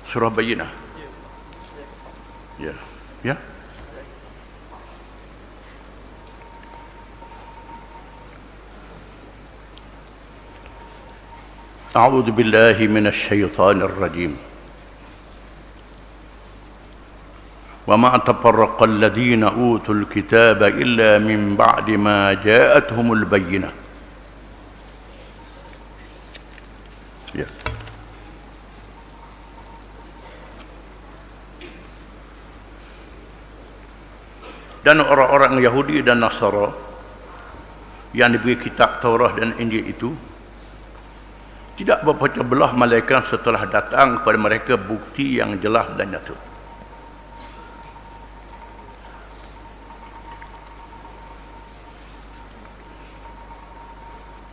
Surah Bayyinah. Ya. Ya. A'udzu billahi minasy syaithanir rajim. Wa ma tafarraqal ladzina utul kitaba illa min ba'di ma ja'atuhumul bayyinah. Ya. Dan orang-orang Yahudi dan Nasara yang diberi kitab Taurat dan Injil itu tidak berpecah belah malaikat setelah datang kepada mereka bukti yang jelas dan nyata.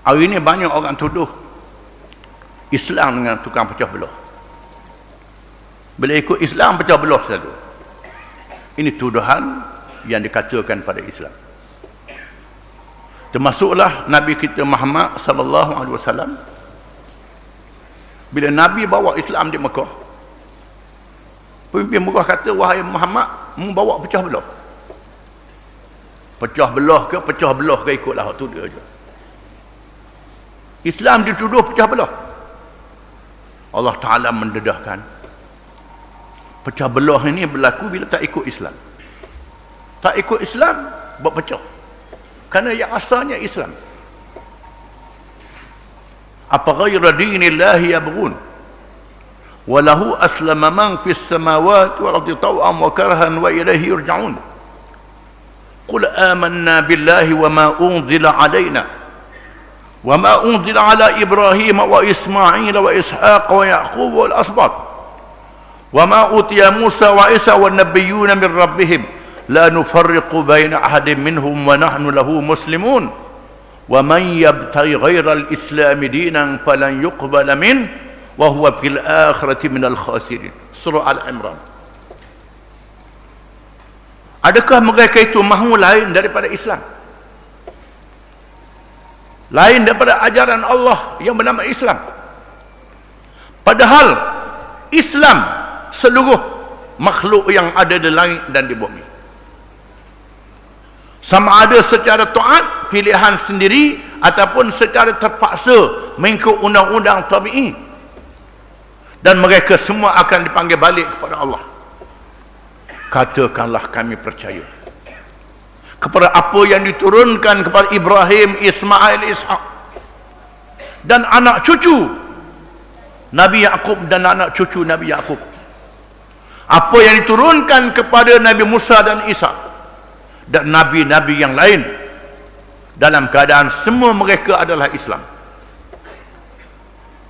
Hari ini banyak orang tuduh Islam dengan tukang pecah belah. Bila ikut Islam pecah belah selalu. Ini tuduhan yang dikatakan pada Islam. Termasuklah Nabi kita Muhammad sallallahu alaihi wasallam. Bila Nabi bawa Islam di Mekah, pemimpin Mekah kata, wahai Muhammad, membawa pecah belah. Pecah belah ke ikutlah waktu dia je. Islam dituduh pecah belah. Allah Ta'ala mendedahkan pecah belah ini berlaku bila tak ikut Islam. Tak ikut Islam, berpecah. Kerana yang asalnya Islam. Apa ghaira dinillahi yabghun wa lahu aslama man fis samawati wal ardi taw'an wa karhan wa ilayhi yurja'un. Qul amanna billahi wa ma unzila alaina wa ma unzila ala Ibrahim wa Ismail wa Ishaq wa Yaqub wal asbat wa ma utiya Musa wa Isa wan nabiyyuna min rabbihim la nufarriqu baina ahadin minhum wa nahnu lahu muslimun wa man yabtaghi ghayra al-islam dinan falan yuqbala min wa huwa fil akhirati minal khasirin. Surah Al-Imran. Adakah mereka itu mahu lain daripada Islam? Lain daripada ajaran Allah yang bernama Islam? Padahal Islam seluruh makhluk yang ada di langit dan di bumi. Sama ada secara taat, pilihan sendiri, ataupun secara terpaksa mengikut undang-undang tabi'i. Dan mereka semua akan dipanggil balik kepada Allah. Katakanlah kami percaya kepada apa yang diturunkan kepada Ibrahim, Ismail, Ishaq dan anak cucu Nabi Yaqub dan anak cucu Nabi Yaqub. Apa yang diturunkan kepada Nabi Musa dan Isa dan nabi-nabi yang lain, dalam keadaan semua mereka adalah Islam.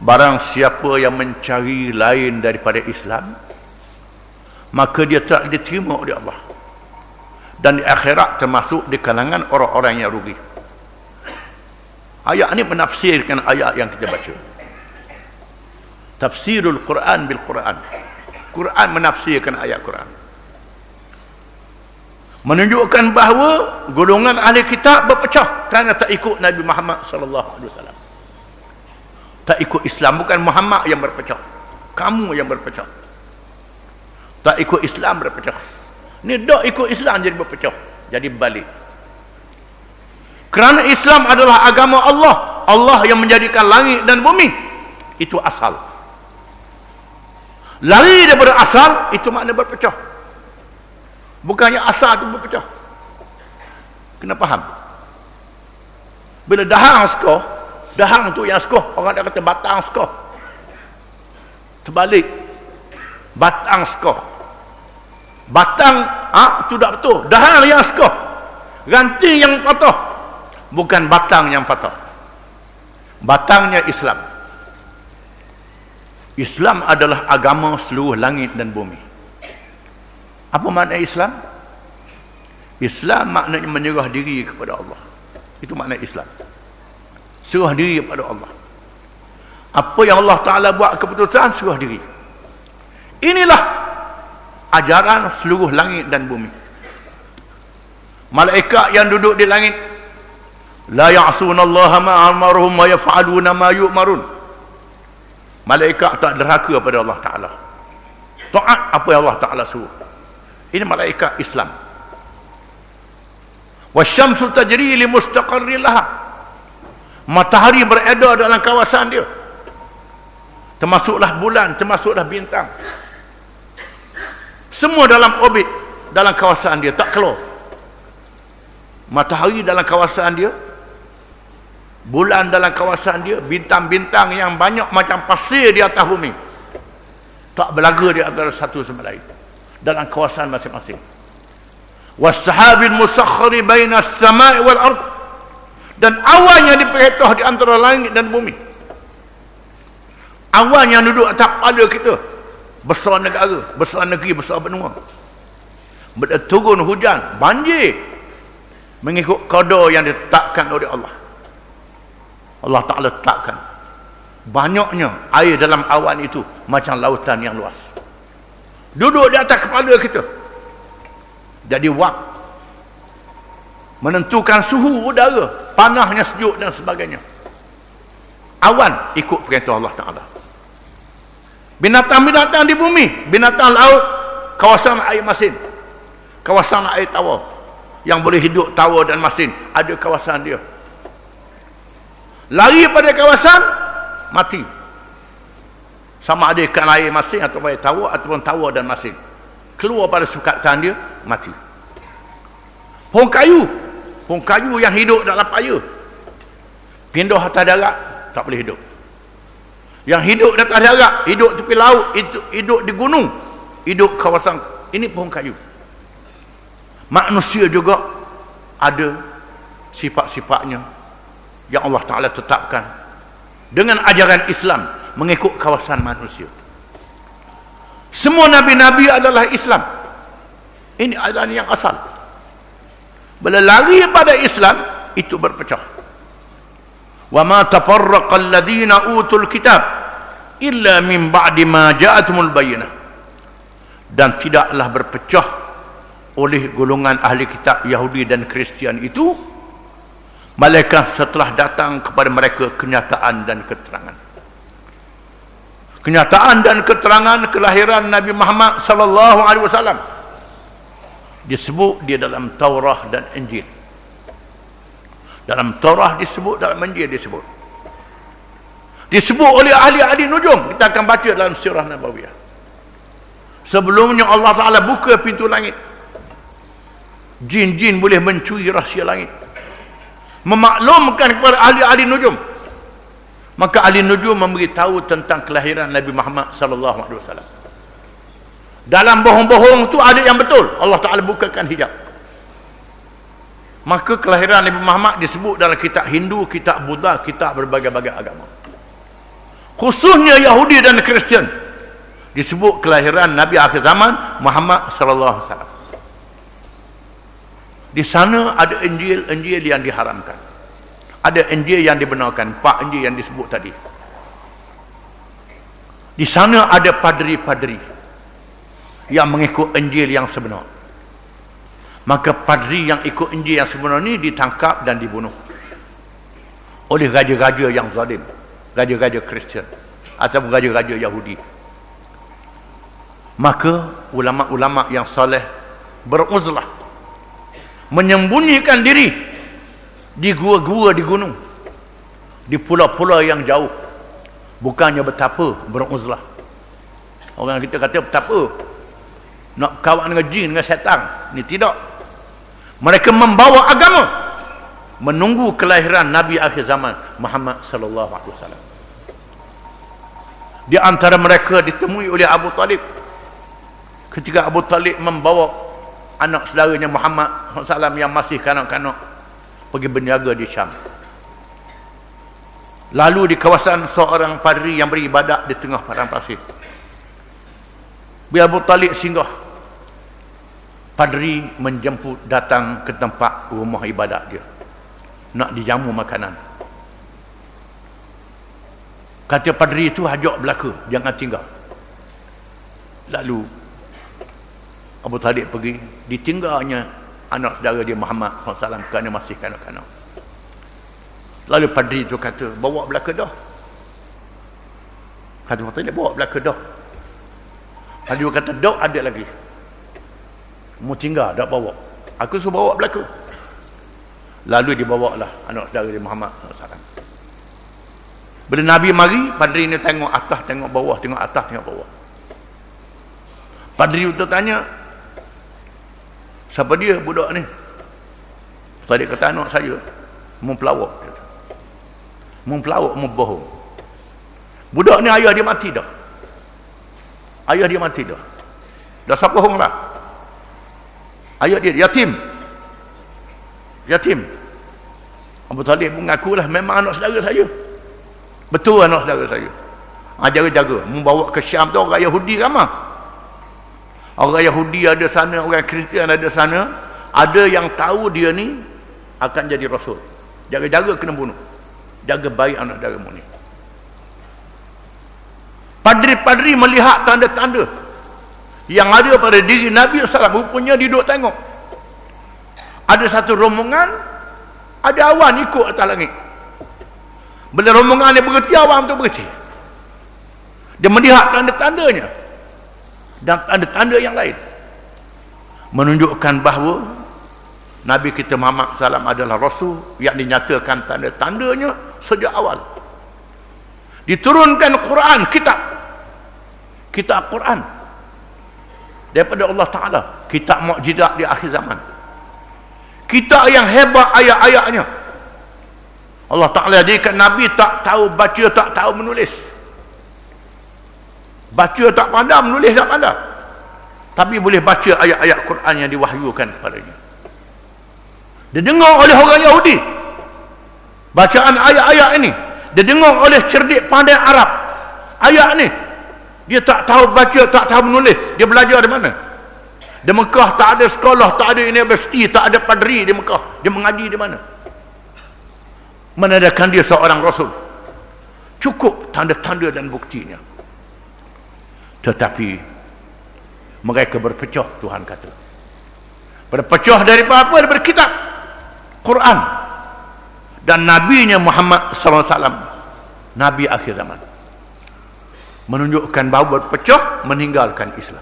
Barang siapa yang mencari lain daripada Islam, maka dia tak diterima oleh Allah, dan di akhirat termasuk di kalangan orang-orang yang rugi. Ayat ini menafsirkan ayat yang kita baca. Tafsirul Quran bil Quran. Quran menafsirkan ayat Quran, menunjukkan bahawa golongan ahli kitab berpecah kerana tak ikut Nabi Muhammad sallallahu alaihi wasallam. Tak ikut Islam, bukan Muhammad yang berpecah. Kamu yang berpecah. Tak ikut Islam berpecah. Ni dak ikut Islam jadi berpecah, jadi balik. Kerana Islam adalah agama Allah. Allah yang menjadikan langit dan bumi. Itu asal. Lari daripada asal, itu makna berpecah. Bukannya asal itu berpecah. Kena faham. Bila dahang sekoh, dahang tu yang sekoh, orang dah kata batang sekoh. Terbalik. Batang sekoh. Batang, itu tak betul. Dahang yang sekoh. Ranting yang patah. Bukan batang yang patah. Batangnya Islam. Islam adalah agama seluruh langit dan bumi. Apa makna Islam? Islam maknanya menyerah diri kepada Allah. Itu makna Islam. Serah diri kepada Allah. Apa yang Allah Ta'ala buat keputusan, serah diri. Inilah ajaran seluruh langit dan bumi. Malaikat yang duduk di langit, la ya'sunallaha ma amaruhum wa yaf'aluna ma yu'marun. Malaikat tak derhaka pada Allah Ta'ala. Taat apa yang Allah Ta'ala suruh. Ini malaikat Islam. Wasyamsu tajri li mustaqarrin laha. Matahari beredar dalam kawasan dia. Termasuklah bulan, termasuklah bintang. Semua dalam orbit, dalam kawasan dia, tak keluar. Matahari dalam kawasan dia, bulan dalam kawasan dia, bintang-bintang yang banyak macam pasir di atas bumi, tak berlaga di antara satu sama lain dalam kawasan masing-masing. Wassahabil musakhkhari baina as-sama'i wal ard, dan awan yang diperintah di antara langit dan bumi. Awan yang duduk atas kepala kita, besar negara, besar negeri, besar benua, turun hujan, banjir, mengikut qada yang ditetapkan oleh Allah. Allah Ta'ala tetapkan. Banyaknya air dalam awan itu macam lautan yang luas, duduk di atas kepala kita. Jadi wak menentukan suhu udara, panasnya, sejuk dan sebagainya. Awan ikut perintah Allah Ta'ala. Binatang-binatang di bumi, binatang laut, kawasan air masin, kawasan air tawar, yang boleh hidup tawar dan masin, ada kawasan dia. Lari pada kawasan, mati. Sama ada ikan air masin atau air tawar, ataupun tawar dan masin, keluar pada sukatan dia, mati. Pohon kayu yang hidup dalam payah, pindah atas darat, tak boleh hidup. Yang hidup di atas darat, hidup tepi laut, hidup di gunung, hidup kawasan, ini pohon kayu. Manusia juga ada sifat-sifatnya yang Allah Ta'ala tetapkan dengan ajaran Islam, mengikut kawasan manusia. Semua Nabi-Nabi adalah Islam. Ini ajaran yang asal. Bila lari pada Islam, itu berpecah. وَمَا تَفَرَّقَ الَّذِينَ أُوتُوا الْكِتَابِ إِلَّا مِنْ بَعْدِ مَا جَاءَتْهُمُ الْبَيِّنَةُ. Dan tidaklah berpecah oleh golongan ahli kitab Yahudi dan Kristian itu, malaikat setelah datang kepada mereka kenyataan dan keterangan. Kenyataan dan keterangan kelahiran Nabi Muhammad sallallahu alaihi wasallam disebut dia dalam Taurah dan Injil. Dalam Taurah disebut, dalam Injil disebut. Disebut oleh ahli-ahli nujum. Kita akan baca dalam Sirah Nabawiyah. Sebelumnya Allah Ta'ala buka pintu langit. Jin-jin boleh mencuri rahsia langit, memaklumkan kepada ahli-ahli nujum. Maka ahli nujum memberitahu tentang kelahiran Nabi Muhammad sallallahu alaihi wasallam. Dalam bohong-bohong tu ada yang betul. Allah Ta'ala bukakan hijab. Maka kelahiran Nabi Muhammad disebut dalam kitab Hindu, kitab Buddha, kitab berbagai-bagai agama. Khususnya Yahudi dan Kristian, disebut kelahiran Nabi akhir zaman Muhammad sallallahu alaihi wasallam. Di sana ada Injil yang diharamkan, ada Injil yang dibenarkan, 4 Injil yang disebut tadi. Di sana ada padri-padri yang mengikut Injil yang sebenar. Maka padri yang ikut Injil yang sebenar ni ditangkap dan dibunuh oleh raja-raja yang zalim, raja-raja Kristian ataupun raja-raja Yahudi. Maka ulama-ulama yang soleh beruzlah, menyembunyikan diri di gua-gua di gunung, di pulau-pulau yang jauh. Bukannya betapa beruzlah. Orang kita kata betapa nak kawan dengan jin, dengan syaitan. Ini tidak. Mereka membawa agama, menunggu kelahiran Nabi akhir zaman Muhammad sallallahu alaihi wasallam. Di antara mereka ditemui oleh Abu Talib. Ketika Abu Talib membawa anak saudaranya Muhammad SAW yang masih kanak-kanak pergi berniaga di Syam. Lalu di kawasan seorang padri yang beribadat di tengah padang pasir. Bila Abu Talib singgah, padri menjemput datang ke tempat rumah ibadat dia, nak dijamu makanan. Kata padri itu, hajak belaka, jangan tinggal. Lalu Abu Talib pergi, ditinggalnya anak saudara dia Muhammad SAW kerana masih kanak-kanak. Lalu padri itu kata, bawa belaka dah. Kata Abu Talib, bawa belaka dah. Ada juga kata dok ada lagi. Mu tinggal dak bawa. Aku suruh bawa belaka. Lalu dibawalah anak saudara dia Muhammad SAW. Bila Nabi mari, padri ni tengok atas, tengok bawah, tengok atas, tengok bawah. Padri itu tanya, siapa dia budak ni? Tadi kata anak saya, mu pelawak. Mu pelawak, mu bohong. Budak ni ayah dia mati dah. Ayah dia mati dah. Dah siapa bohong lah. Ayah dia yatim. Yatim. Abu Talib mengakulah memang anak saudara saya. Betul anak saudara saya. Jaga-jaga. Membawa ke Syam tu orang Yahudi ramai. Orang Yahudi ada sana, orang Kristian ada sana. Ada yang tahu dia ni akan jadi Rasul. Jaga-jaga kena bunuh. Jaga baik anak saudara ni. Padri-padri melihat tanda-tanda yang ada pada diri Nabi SAW. Rupanya dia duduk tengok. Ada satu rombongan, ada awan ikut atas langit. Bila rombongan dia berhenti, awan tu berhenti. Dia melihat tanda-tandanya dan tanda-tanda yang lain, menunjukkan bahawa Nabi kita Muhammad SAW adalah Rasul yang dinyatakan tanda-tandanya sejak awal. Diturunkan Quran, kitab Quran daripada Allah Ta'ala, kitab mukjizat di akhir zaman, kitab yang hebat ayat-ayatnya. Allah Ta'ala jadikan Nabi tak tahu baca, tak tahu menulis. Baca tak pandai, menulis tak pandai, tapi boleh baca ayat-ayat Quran yang diwahyukan kepadanya. Dia dengar oleh orang Yahudi bacaan ayat-ayat ini. Dia dengar oleh cerdik pandai Arab ayat ni. Dia tak tahu baca, tak tahu menulis. Dia belajar di mana? Di Mekah tak ada sekolah, tak ada universiti, tak ada padri di Mekah. Dia mengaji di mana? Menandakan dia seorang Rasul. Cukup tanda-tanda dan buktinya. Tetapi mereka berpecah, Tuhan kata. Berpecah daripada apa? Daripada kitab Quran dan nabinya Muhammad SAW, Nabi akhir zaman. Menunjukkan bahawa berpecah, meninggalkan Islam.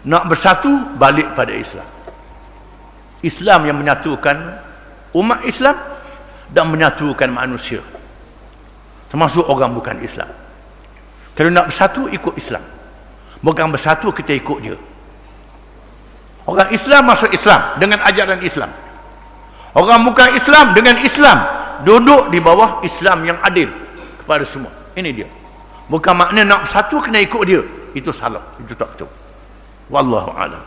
Nak bersatu, balik pada Islam. Islam yang menyatukan umat Islam dan menyatukan manusia, termasuk orang bukan Islam. Kalau nak bersatu, ikut Islam. Bukan bersatu, kita ikut dia. Orang Islam masuk Islam dengan ajaran Islam. Orang bukan Islam dengan Islam, duduk di bawah Islam yang adil kepada semua. Ini dia. Bukan makna nak bersatu kena ikut dia. Itu salah. Itu tak betul. Wallahu a'lam.